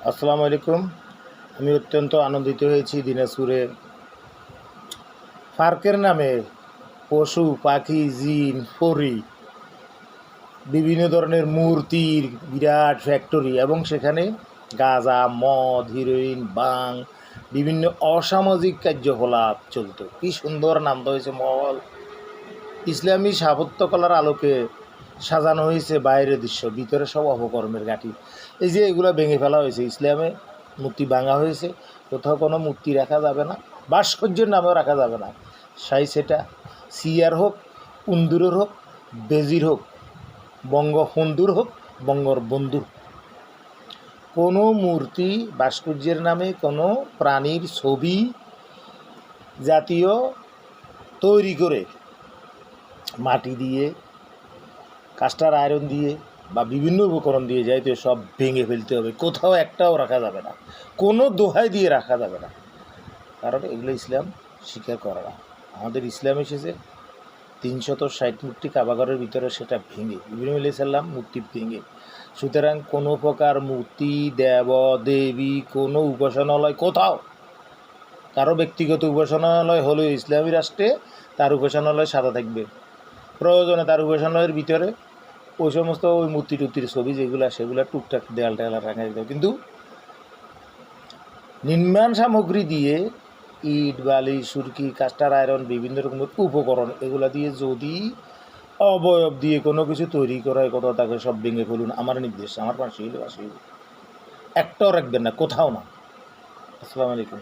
আসসালামু আলাইকুম। আমি অত্যন্ত আনন্দিত হয়েছি দিনাজপুরে পার্কের নামে পশু পাখি জিন পরি বিভিন্ন ধরনের মূর্তির বিরাট ফ্যাক্টরি এবং সেখানে গাঁজা মদ হিরোইন বাং বিভিন্ন অসামাজিক কার্যকলাপ চলত। কি সুন্দর নাম হয়েছে মহল। ইসলামী স্থাপত্যকলার আলোকে সাজানো হয়েছে বাইরের দৃশ্য, ভিতরে সব অপকর্মের ঘাঁটি। এই যে এগুলো ভেঙে ফেলা হয়েছে, ইসলামে মূর্তি ভাঙা হয়েছে, কোথাও কোনো মূর্তি রাখা যাবে না, ভাস্কর্যের নামেও রাখা যাবে না। সেটা সিয়ার হোক, উন্দুরের হোক, বেজির হোক, বঙ্গবন্ধুর হোক, বঙ্গর বন্ধুর, কোনো মূর্তি ভাস্কর্যের নামে কোনো প্রাণীর ছবি জাতীয় তৈরি করে মাটি দিয়ে কাস্টার আয়রন দিয়ে বা বিভিন্ন উপকরণ দিয়ে যাইতে সব ভেঙে ফেলতে হবে, কোথাও একটাও রাখা যাবে না, কোনো দোহাই দিয়ে রাখা যাবে না, কারণ এগুলো ইসলাম স্বীকার করে না। আমাদের ইসলাম এসেছে 360 মূর্তি কাবাঘরের ভিতরে, সেটা ভেঙে ইব্রাহিম আলাইহিস সালাম মূর্তি ভেঙে। সুতরাং কোনো প্রকার মূর্তি দেব দেবী কোনো উপাসনালয় কোথাও, কারো ব্যক্তিগত উপাসনালয় হলেও ইসলামী রাষ্ট্রে তার উপাসনালয় সাদা থাকবে, প্রয়োজনে তার উপাসনালয়ের ভিতরে ওই সমস্ত ওই মূর্তি টুর্তির ছবি যেগুলো সেগুলো টুকটাক দেয়াল টেয়াল রাখা যেত। কিন্তু নির্মাণ সামগ্রী দিয়ে ইট বালি সুরকি কাস্টার আয়রন বিভিন্ন রকমের উপকরণ এগুলা দিয়ে যদি অবয়ব দিয়ে কোনো কিছু তৈরি করা হয়, কোথাও তাকে সব ভেঙে ফেলুন, আমার নির্দেশ, আমার পাশে হইলে একটাও রাখবেন না, কোথাও না। আসসালামু আলাইকুম।